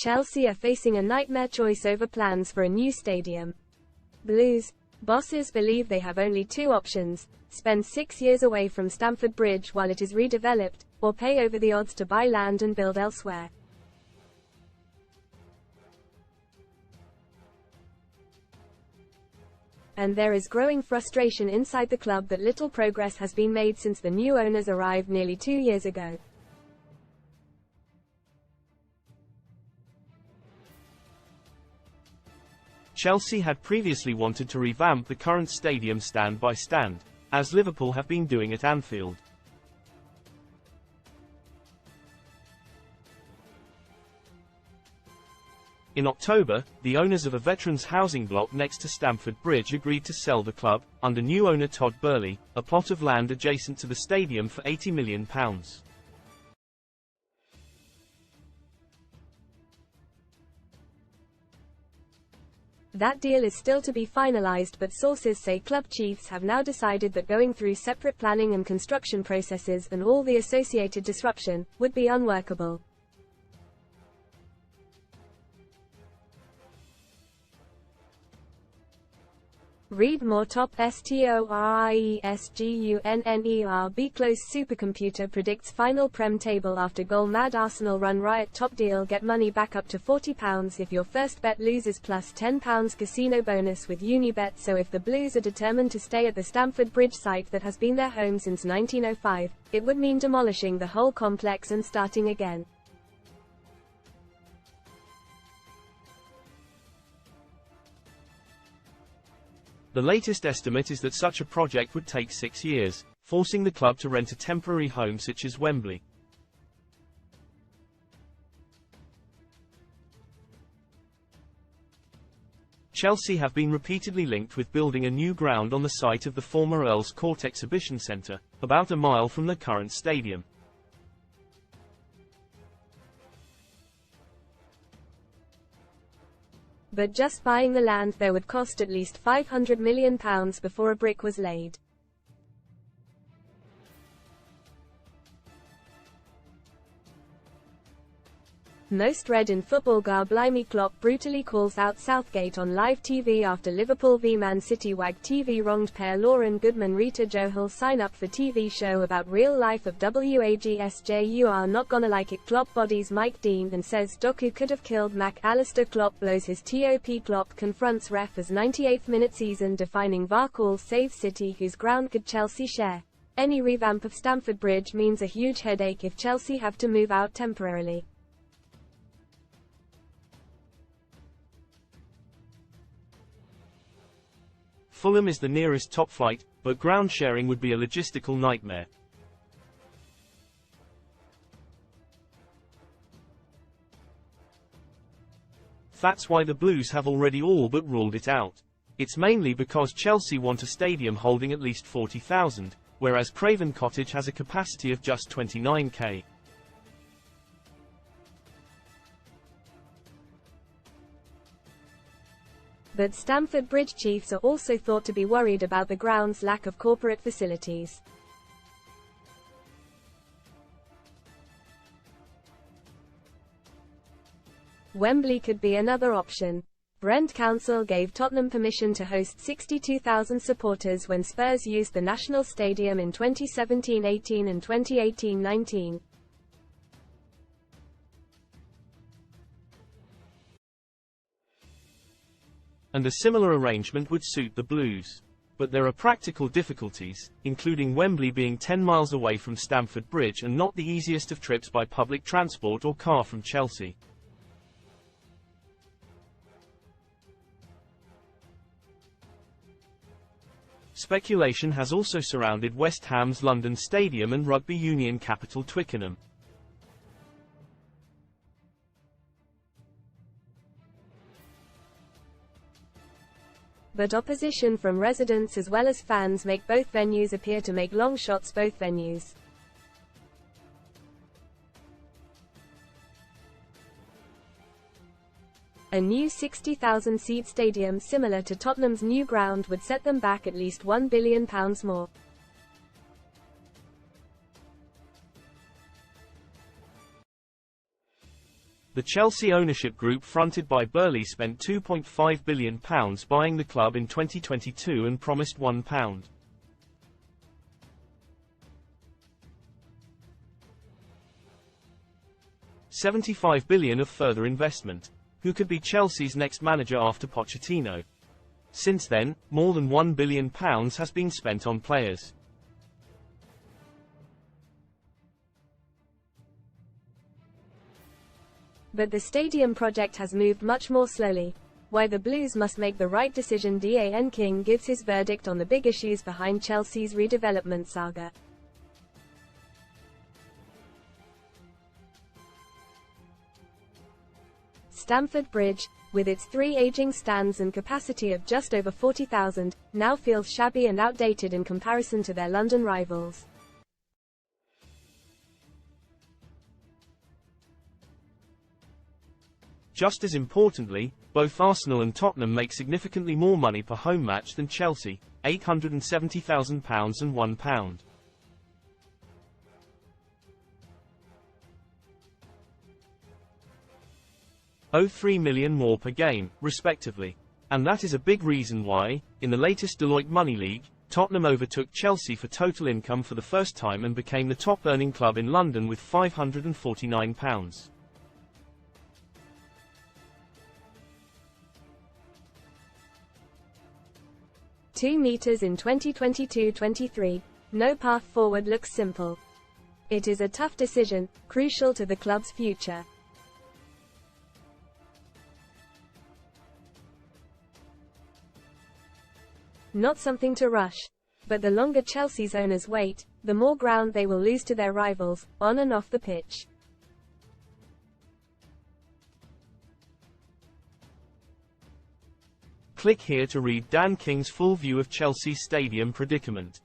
Chelsea are facing a nightmare choice over plans for a new stadium. Blues bosses believe they have only two options: spend 6 years away from Stamford Bridge while it is redeveloped, or pay over the odds to buy land and build elsewhere. And there is growing frustration inside the club that little progress has been made since the new owners arrived nearly 2 years ago. Chelsea had previously wanted to revamp the current stadium stand by stand, as Liverpool have been doing at Anfield. In October, the owners of a veterans' housing block next to Stamford Bridge agreed to sell the club, under new owner Todd Boehly, a plot of land adjacent to the stadium for £80 million. That deal is still to be finalized, but sources say club chiefs have now decided that going through separate planning and construction processes and all the associated disruption would be unworkable. Read more. STORIESGUNNERB close supercomputer predicts final Prem table after goal. Mad Arsenal run riot. Top deal: get money back up to £40 if your first bet loses, plus £10 casino bonus with Unibet. So if the Blues are determined to stay at the Stamford Bridge site that has been their home since 1905, it would mean demolishing the whole complex and starting again. The latest estimate is that such a project would take 6 years, forcing the club to rent a temporary home such as Wembley. Chelsea have been repeatedly linked with building a new ground on the site of the former Earls Court Exhibition Centre, about a mile from the current stadium. But just buying the land there would cost at least £500 million before a brick was laid. Most read in football garb. Blimey, Klopp brutally calls out Southgate on live TV after Liverpool v Man City. Wag TV wronged pair. Lauren Goodman, Rita Johal sign up for TV show about real life of WAGSJ. You are not gonna like it. Klopp bodies Mike Dean and says Doku could have killed Mac Allister. Klopp blows his top. Klopp confronts ref as 98th minute season defining VAR calls save City. Whose ground could Chelsea share? Any revamp of Stamford Bridge means a huge headache if Chelsea have to move out temporarily. Fulham is the nearest top flight, but ground sharing would be a logistical nightmare. That's why the Blues have already all but ruled it out. It's mainly because Chelsea want a stadium holding at least 40,000, whereas Craven Cottage has a capacity of just 29,000. But Stamford Bridge chiefs are also thought to be worried about the ground's lack of corporate facilities. Wembley could be another option. Brent Council gave Tottenham permission to host 62,000 supporters when Spurs used the National Stadium in 2017-18 and 2018-19. And a similar arrangement would suit the Blues. But there are practical difficulties, including Wembley being 10 miles away from Stamford Bridge and not the easiest of trips by public transport or car from Chelsea. Speculation has also surrounded West Ham's London Stadium and rugby union capital Twickenham. But opposition from residents as well as fans make both venues appear to make long shots. Both venues. A new 60,000-seat stadium similar to Tottenham's new ground would set them back at least £1 billion more. The Chelsea ownership group fronted by Boehly spent £2.5 billion buying the club in 2022 and promised £1. £75 billion of further investment. Who could be Chelsea's next manager after Pochettino? Since then, more than £1 billion has been spent on players. But the stadium project has moved much more slowly. Why the Blues must make the right decision. Dan King gives his verdict on the big issues behind Chelsea's redevelopment saga. Stamford Bridge, with its 3 aging stands and capacity of just over 40,000, now feels shabby and outdated in comparison to their London rivals. Just as importantly, both Arsenal and Tottenham make significantly more money per home match than Chelsea, £870,000 and £1. £3 million more per game, respectively. And that is a big reason why, in the latest Deloitte Money League, Tottenham overtook Chelsea for total income for the first time and became the top-earning club in London with £549. £2 meters in 2022-23. No path forward looks simple. It is a tough decision, crucial to the club's future. Not something to rush. But the longer Chelsea's owners wait, the more ground they will lose to their rivals, on and off the pitch. Click here to read Dan King's full view of Chelsea's stadium predicament.